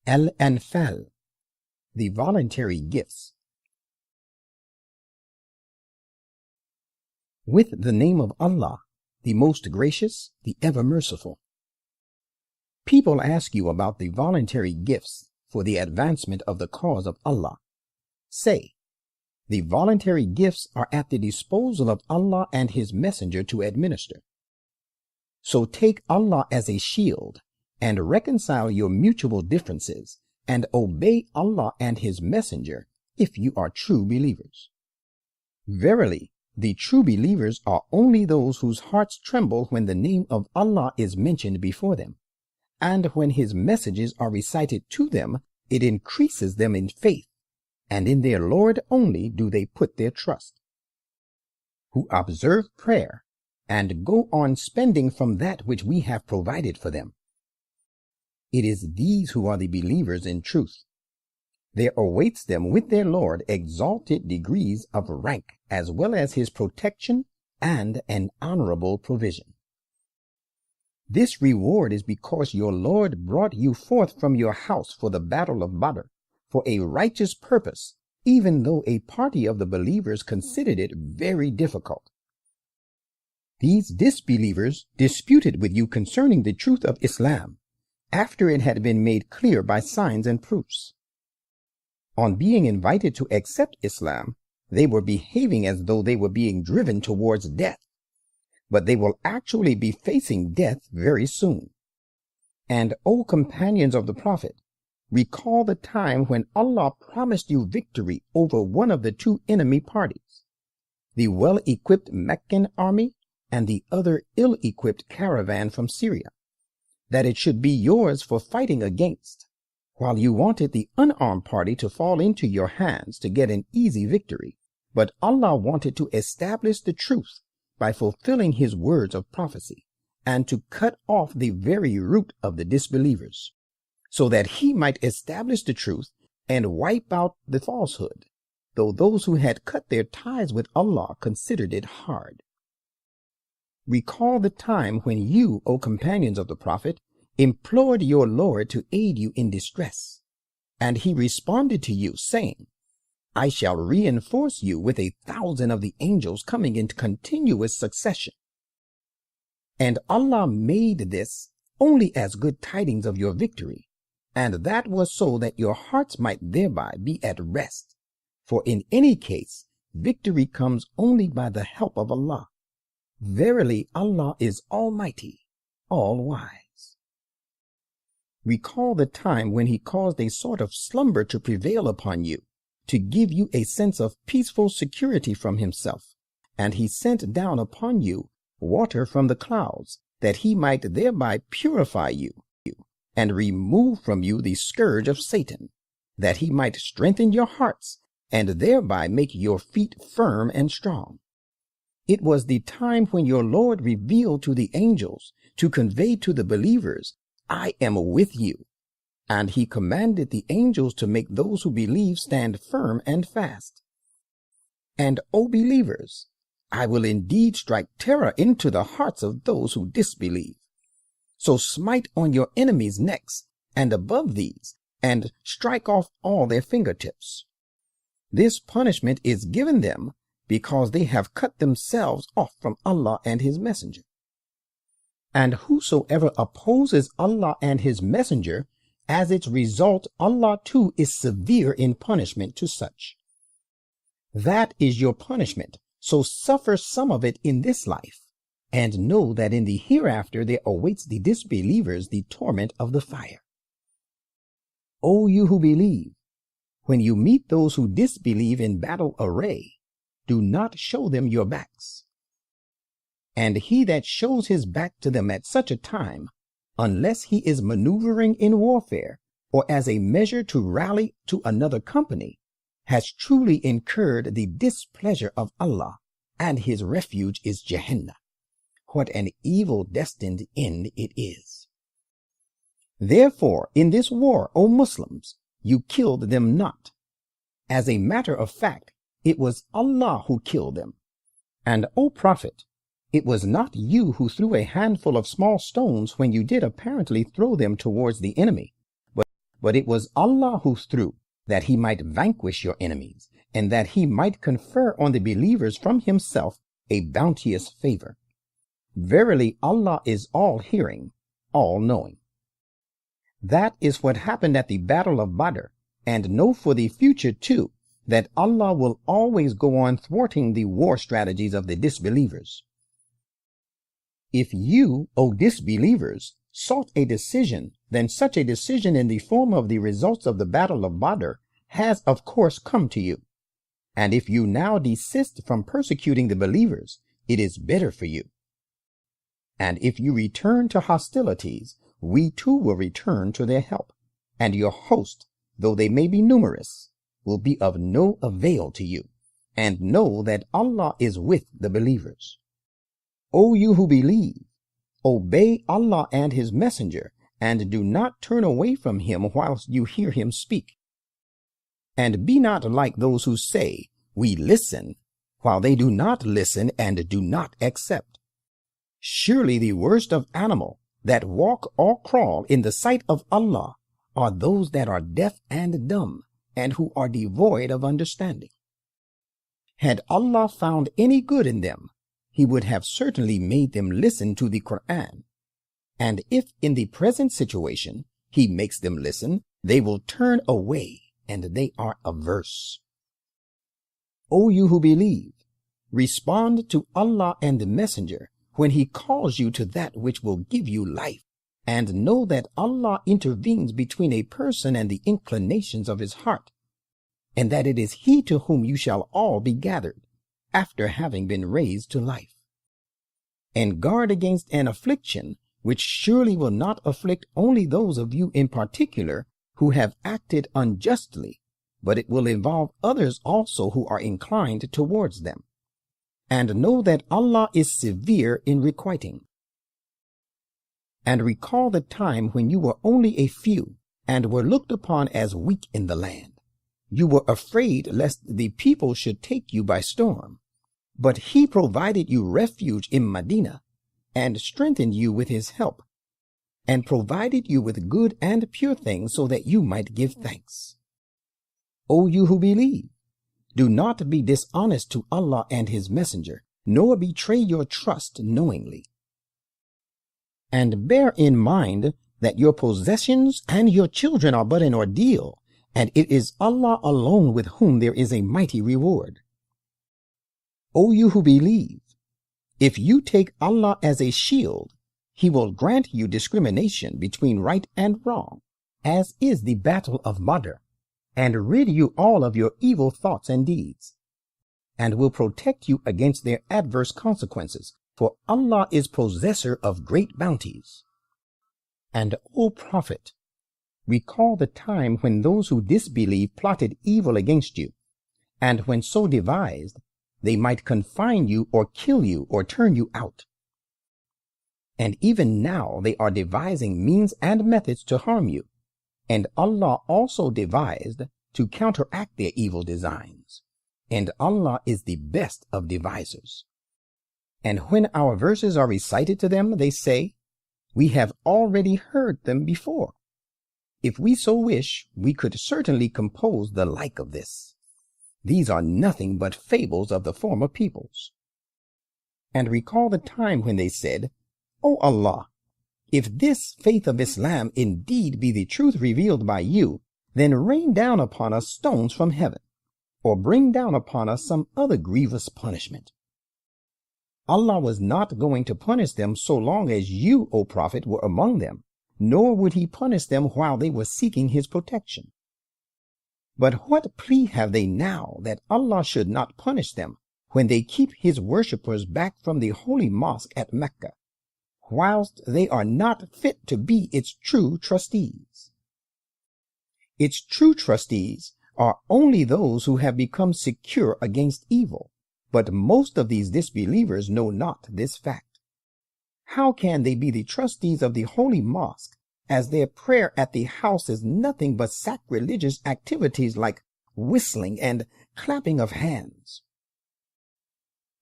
Anfal, the voluntary gifts. With the name of Allah, the most gracious, the ever merciful. People ask you about the voluntary gifts for the advancement of the cause of Allah. Say, the voluntary gifts are at the disposal of Allah and His Messenger to administer. So take Allah as a shield and reconcile your mutual differences and obey Allah and His Messenger if you are true believers. Verily, the true believers are only those whose hearts tremble when the name of Allah is mentioned before them, and when His messages are recited to them, it increases them in faith, and in their Lord only do they put their trust. Who observe prayer and go on spending from that which we have provided for them. It is these who are the believers in truth. There awaits them with their Lord exalted degrees of rank, as well as His protection and an honorable provision. This reward is because your Lord brought you forth from your house for the battle of Badr, for a righteous purpose, even though a party of the believers considered it very difficult. These disbelievers disputed with you concerning the truth of Islam, after it had been made clear by signs and proofs. On being invited to accept Islam, they were behaving as though they were being driven towards death, but they will actually be facing death very soon. And, O companions of the Prophet, recall the time when Allah promised you victory over one of the two enemy parties, the well-equipped Meccan army and the other ill-equipped caravan from Syria, that it should be yours for fighting against, while you wanted the unarmed party to fall into your hands to get an easy victory. But Allah wanted to establish the truth by fulfilling His words of prophecy, and to cut off the very root of the disbelievers, so that He might establish the truth and wipe out the falsehood, though those who had cut their ties with Allah considered it hard. Recall the time when you, O companions of the Prophet, implored your Lord to aid you in distress, and He responded to you, saying, I shall reinforce you with 1,000 of the angels coming in continuous succession. And Allah made this only as good tidings of your victory, and that was so that your hearts might thereby be at rest. For in any case, victory comes only by the help of Allah. Verily, Allah is Almighty, all-wise. Recall the time when He caused a sort of slumber to prevail upon you, to give you a sense of peaceful security from Himself, and He sent down upon you water from the clouds, that He might thereby purify you, and remove from you the scourge of Satan, that He might strengthen your hearts, and thereby make your feet firm and strong. It was the time when your Lord revealed to the angels to convey to the believers, I am with you. And He commanded the angels to make those who believe stand firm and fast. And, O believers, I will indeed strike terror into the hearts of those who disbelieve. So smite on your enemies' necks and above these, and strike off all their fingertips. This punishment is given them because they have cut themselves off from Allah and His Messenger. And whosoever opposes Allah and His Messenger, as its result, Allah too is severe in punishment to such. That is your punishment, so suffer some of it in this life, and know that in the hereafter there awaits the disbelievers the torment of the fire. O you who believe, when you meet those who disbelieve in battle array, do not show them your backs. And he that shows his back to them at such a time, unless he is maneuvering in warfare, or as a measure to rally to another company, has truly incurred the displeasure of Allah, and his refuge is Gehenna. What an evil destined end it is. Therefore, in this war, O Muslims, you killed them not. As a matter of fact, it was Allah who killed them. And, O Prophet, it was not you who threw a handful of small stones when you did apparently throw them towards the enemy, but it was Allah who threw, that he might vanquish your enemies, and that he might confer on the believers from himself a bounteous favor. Verily, Allah is all-hearing, all-knowing. That is what happened at the Battle of Badr, and know for the future, too, that Allah will always go on thwarting the war strategies of the disbelievers. If you, O disbelievers, sought a decision, then such a decision in the form of the results of the Battle of Badr has of course come to you. And if you now desist from persecuting the believers, it is better for you. And if you return to hostilities, we too will return to their help, and your host, though they may be numerous, will be of no avail to you, and know that Allah is with the believers. O you who believe, obey Allah and his messenger, and do not turn away from him whilst you hear him speak. And be not like those who say, we listen, while they do not listen and do not accept. Surely the worst of animal that walk or crawl in the sight of Allah are those that are deaf and dumb, and who are devoid of understanding. Had Allah found any good in them, he would have certainly made them listen to the Quran. And if in the present situation he makes them listen, they will turn away, and they are averse. O you who believe, respond to Allah and the Messenger when he calls you to that which will give you life, and know that Allah intervenes between a person and the inclinations of his heart, and that it is he to whom you shall all be gathered, after having been raised to life. And guard against an affliction which surely will not afflict only those of you in particular who have acted unjustly, but it will involve others also who are inclined towards them. And know that Allah is severe in requiting. And recall the time when you were only a few, and were looked upon as weak in the land. You were afraid lest the people should take you by storm. But he provided you refuge in Medina, and strengthened you with his help, and provided you with good and pure things so that you might give thanks. O you who believe, do not be dishonest to Allah and his messenger, nor betray your trust knowingly. And bear in mind that your possessions and your children are but an ordeal, and it is Allah alone with whom there is a mighty reward. O you who believe, if you take Allah as a shield, he will grant you discrimination between right and wrong, as is the battle of Badr, and rid you all of your evil thoughts and deeds, and will protect you against their adverse consequences, for Allah is possessor of great bounties. And, O Prophet, recall the time when those who disbelieve plotted evil against you, and when so devised, they might confine you or kill you or turn you out. And even now they are devising means and methods to harm you, and Allah also devised to counteract their evil designs, and Allah is the best of devisers. And when our verses are recited to them, they say, we have already heard them before. If we so wish, we could certainly compose the like of this. These are nothing but fables of the former peoples. And recall the time when they said, O Allah, if this faith of Islam indeed be the truth revealed by you, then rain down upon us stones from heaven, or bring down upon us some other grievous punishment. Allah was not going to punish them so long as you, O Prophet, were among them, nor would he punish them while they were seeking his protection. But what plea have they now that Allah should not punish them when they keep his worshippers back from the holy mosque at Mecca, whilst they are not fit to be its true trustees? Its true trustees are only those who have become secure against evil, but most of these disbelievers know not this fact. How can they be the trustees of the holy mosque, as their prayer at the house is nothing but sacrilegious activities like whistling and clapping of hands?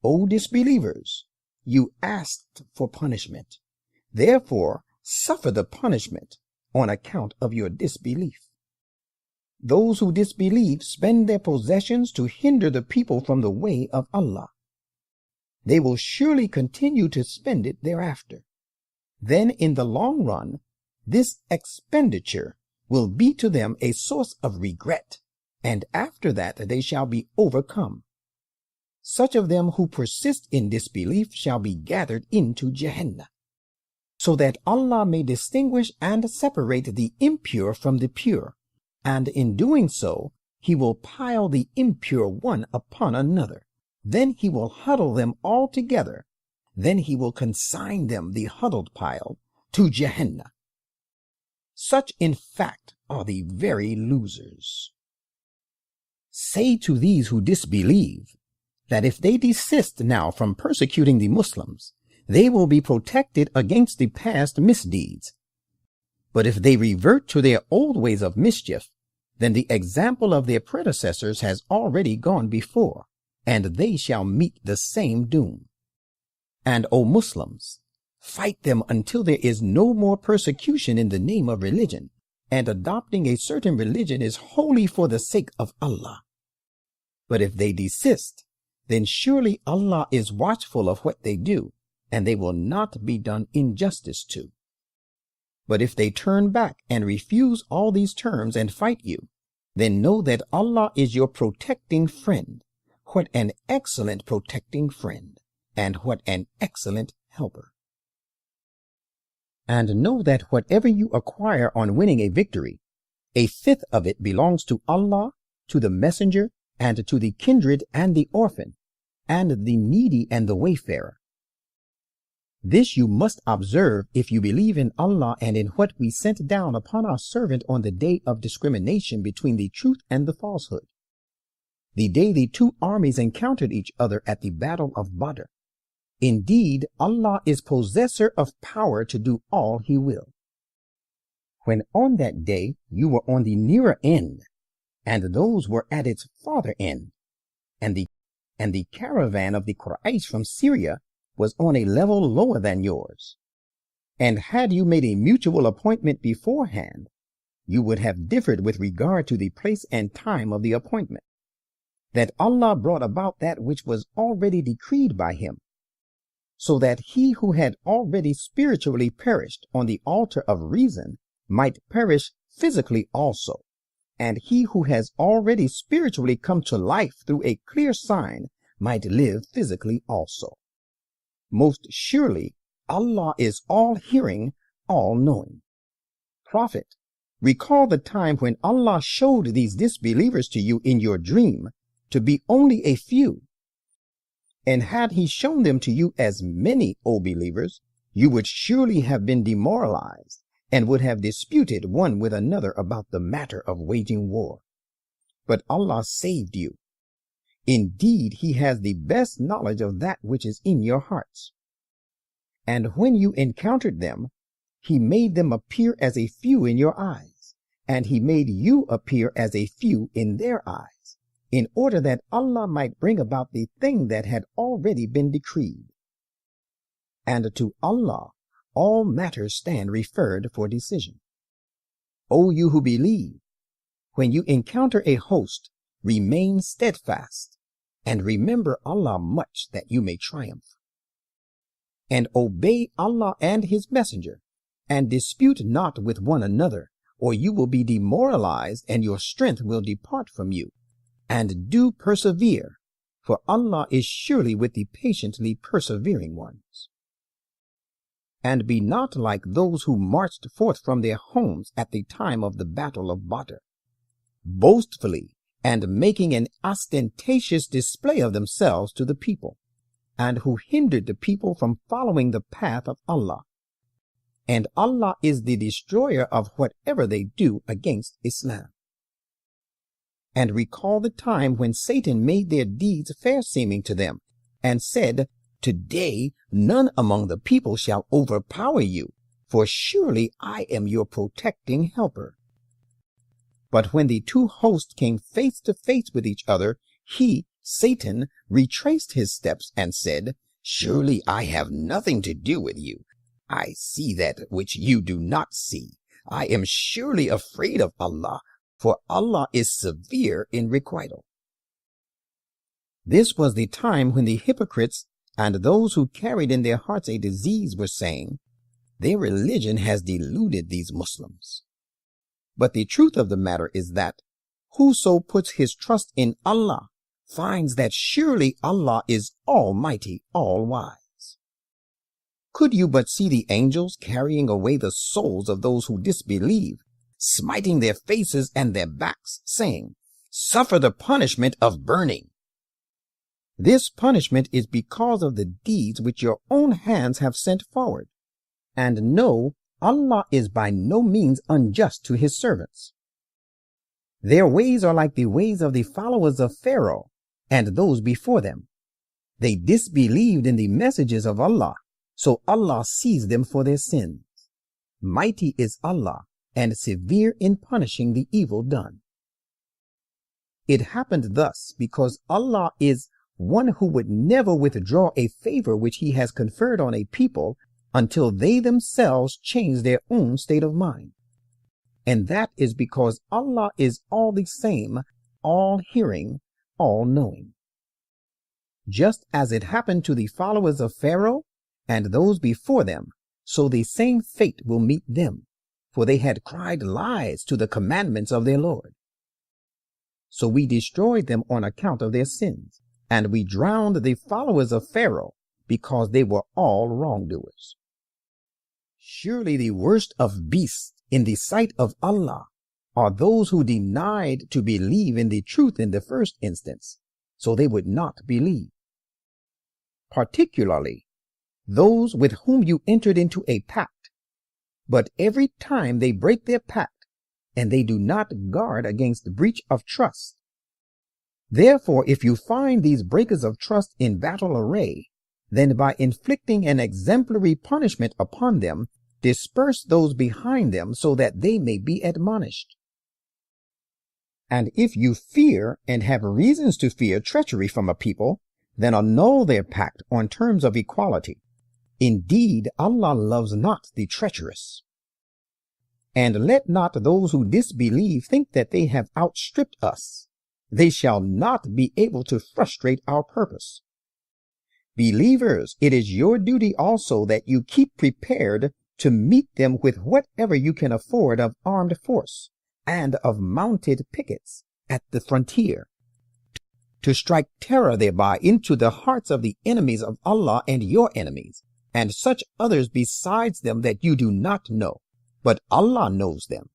O disbelievers, you asked for punishment. Therefore, suffer the punishment on account of your disbelief. Those who disbelieve spend their possessions to hinder the people from the way of Allah. They will surely continue to spend it thereafter. Then in the long run, this expenditure will be to them a source of regret, and after that they shall be overcome. Such of them who persist in disbelief shall be gathered into Jahannam, so that Allah may distinguish and separate the impure from the pure, and in doing so, he will pile the impure one upon another. Then he will huddle them all together. Then he will consign them, the huddled pile, to Jahannam. Such, in fact, are the very losers. Say to these who disbelieve that if they desist now from persecuting the Muslims, they will be protected against the past misdeeds. But if they revert to their old ways of mischief, then the example of their predecessors has already gone before, and they shall meet the same doom. And, O Muslims, fight them until there is no more persecution in the name of religion, and adopting a certain religion is wholly for the sake of Allah. But if they desist, then surely Allah is watchful of what they do, and they will not be done injustice to. But if they turn back and refuse all these terms and fight you, then know that Allah is your protecting friend. What an excellent protecting friend, and what an excellent helper. And know that whatever you acquire on winning a victory, a fifth of it belongs to Allah, to the messenger, and to the kindred and the orphan, and the needy and the wayfarer. This you must observe if you believe in Allah and in what we sent down upon our servant on the day of discrimination between the truth and the falsehood, the day the two armies encountered each other at the battle of Badr. Indeed, Allah is possessor of power to do all He will. When on that day you were on the nearer end, and those were at its farther end, and the caravan of the Quraysh from Syria was on a level lower than yours. And had you made a mutual appointment beforehand, you would have differed with regard to the place and time of the appointment. That Allah brought about that which was already decreed by Him, so that he who had already spiritually perished on the altar of reason might perish physically also, and he who has already spiritually come to life through a clear sign might live physically also. Most surely, Allah is all-hearing, all-knowing. Prophet, recall the time when Allah showed these disbelievers to you in your dream to be only a few. And had He shown them to you as many, O believers, you would surely have been demoralized and would have disputed one with another about the matter of waging war. But Allah saved you. Indeed, He has the best knowledge of that which is in your hearts. And when you encountered them, He made them appear as a few in your eyes, and He made you appear as a few in their eyes, in order that Allah might bring about the thing that had already been decreed. And to Allah all matters stand referred for decision. O you who believe, when you encounter a host, remain steadfast, and remember Allah much that you may triumph. And obey Allah and His messenger, and dispute not with one another, or you will be demoralized and your strength will depart from you. And do persevere, for Allah is surely with the patiently persevering ones. And be not like those who marched forth from their homes at the time of the battle of Badr, boastfully and making an ostentatious display of themselves to the people, and who hindered the people from following the path of Allah. And Allah is the destroyer of whatever they do against Islam. And recall the time when Satan made their deeds fair-seeming to them, and said, Today none among the people shall overpower you, for surely I am your protecting helper. But when the two hosts came face to face with each other, he, Satan, retraced his steps and said, Surely I have nothing to do with you. I see that which you do not see. I am surely afraid of Allah, for Allah is severe in requital. This was the time when the hypocrites and those who carried in their hearts a disease were saying, their religion has deluded these Muslims. But the truth of the matter is that whoso puts his trust in Allah finds that surely Allah is almighty, all-wise. Could you but see the angels carrying away the souls of those who disbelieve, smiting their faces and their backs, saying, suffer the punishment of burning. This punishment is because of the deeds which your own hands have sent forward. And know, Allah is by no means unjust to his servants. Their ways are like the ways of the followers of Pharaoh and those before them. They disbelieved in the messages of Allah, so Allah seized them for their sins. Mighty is Allah and severe in punishing the evil done. It happened thus because Allah is one who would never withdraw a favor which he has conferred on a people until they themselves change their own state of mind. And that is because Allah is all the same, all hearing, all knowing. Just as it happened to the followers of Pharaoh and those before them, so the same fate will meet them, for they had cried lies to the commandments of their Lord. So we destroyed them on account of their sins, and we drowned the followers of Pharaoh because they were all wrongdoers. Surely the worst of beasts in the sight of Allah are those who denied to believe in the truth in the first instance, so they would not believe. Particularly those with whom you entered into a pact, but every time they break their pact, and they do not guard against breach of trust. Therefore, if you find these breakers of trust in battle array, then by inflicting an exemplary punishment upon them, disperse those behind them so that they may be admonished. And if you fear and have reasons to fear treachery from a people, then annul their pact on terms of equality. Indeed, Allah loves not the treacherous. And let not those who disbelieve think that they have outstripped us. They shall not be able to frustrate our purpose. Believers, it is your duty also that you keep prepared to meet them with whatever you can afford of armed force and of mounted pickets at the frontier, to strike terror thereby into the hearts of the enemies of Allah and your enemies, and such others besides them that you do not know, but Allah knows them.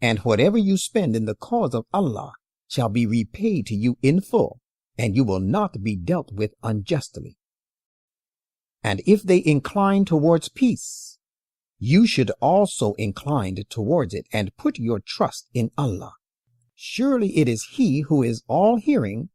And whatever you spend in the cause of Allah shall be repaid to you in full, and you will not be dealt with unjustly. And if they incline towards peace, you should also incline towards it, and put your trust in Allah. Surely it is He who is all-hearing,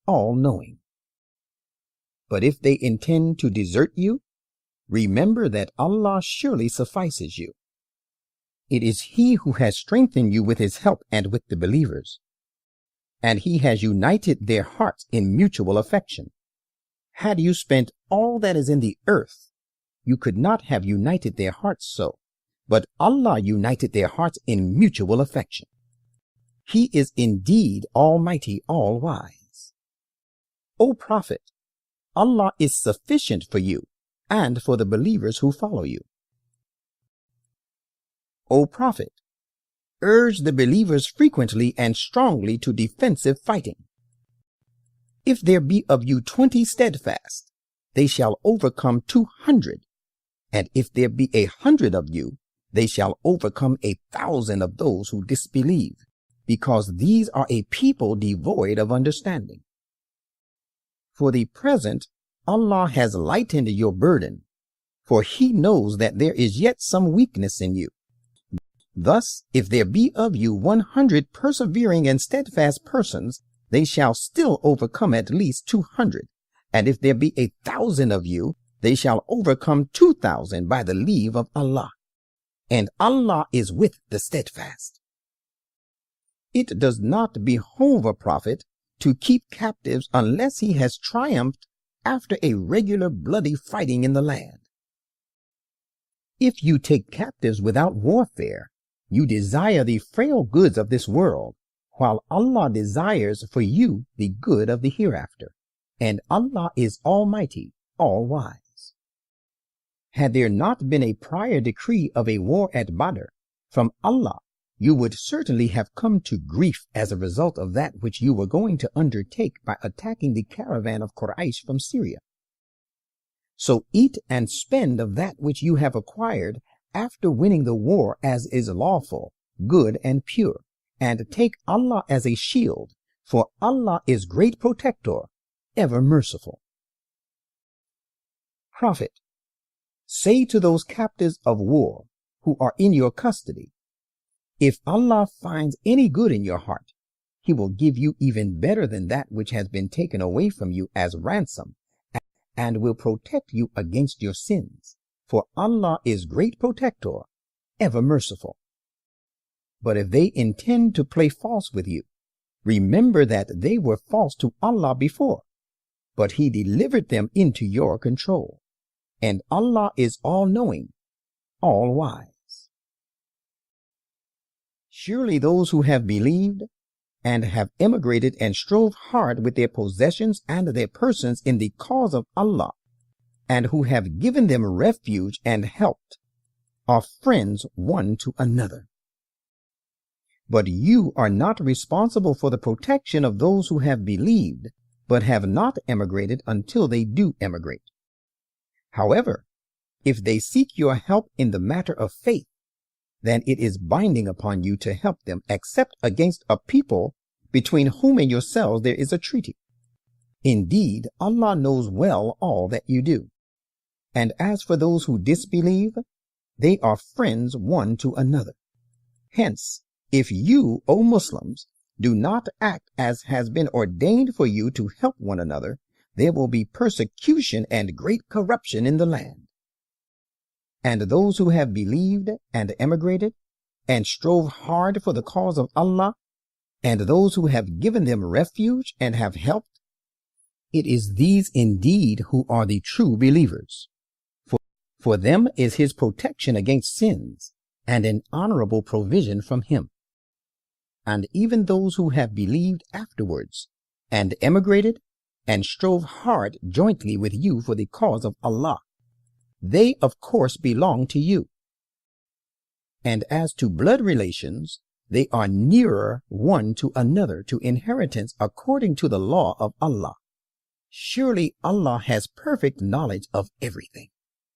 all-knowing. But if they intend to desert you, remember that Allah surely suffices you. It is He who has strengthened you with His help and with the believers, and He has united their hearts in mutual affection. Had you spent all that is in the earth, you could not have united their hearts so, but Allah united their hearts in mutual affection. He is indeed almighty, all-wise. O Prophet, Allah is sufficient for you and for the believers who follow you. O Prophet, urge the believers frequently and strongly to defensive fighting. If there be of you 20 steadfast, they shall overcome 200, and if there be 100 of you, they shall overcome 1,000 of those who disbelieve, because these are a people devoid of understanding. For the present, Allah has lightened your burden, for He knows that there is yet some weakness in you. Thus, if there be of you 100 persevering and steadfast persons, they shall still overcome at least 200. And if there be 1,000 of you, they shall overcome 2,000 by the leave of Allah. And Allah is with the steadfast. It does not behove a prophet to keep captives unless he has triumphed after a regular bloody fighting in the land. If you take captives without warfare, You desire the frail goods of this world, while Allah desires for you the good of the hereafter, and Allah is Almighty, all-wise. Had there not been a prior decree of a war at Badr from Allah, you would certainly have come to grief as a result of that which you were going to undertake by attacking the caravan of Quraysh from Syria. So eat and spend of that which you have acquired after winning the war as is lawful, good and pure, and take Allah as a shield, for Allah is great protector, ever merciful. Prophet, say to those captives of war who are in your custody, if Allah finds any good in your heart, He will give you even better than that which has been taken away from you as ransom, and will protect you against your sins, for Allah is great protector, ever merciful. But if they intend to play false with you, remember that they were false to Allah before, but He delivered them into your control, and Allah is all-knowing, all-wise. Surely those who have believed and have emigrated and strove hard with their possessions and their persons in the cause of Allah, and who have given them refuge and helped, are friends one to another. But you are not responsible for the protection of those who have believed, but have not emigrated until they do emigrate. However, if they seek your help in the matter of faith, then it is binding upon you to help them, except against a people between whom and yourselves there is a treaty. Indeed, Allah knows well all that you do. And as for those who disbelieve, they are friends one to another. Hence, if you, O Muslims, do not act as has been ordained for you to help one another, there will be persecution and great corruption in the land. And those who have believed and emigrated and strove hard for the cause of Allah, and those who have given them refuge and have helped, it is these indeed who are the true believers. For them is His protection against sins and an honorable provision from Him. And even those who have believed afterwards and emigrated and strove hard jointly with you for the cause of Allah, they of course belong to you. And as to blood relations, they are nearer one to another to inheritance according to the law of Allah. Surely Allah has perfect knowledge of everything.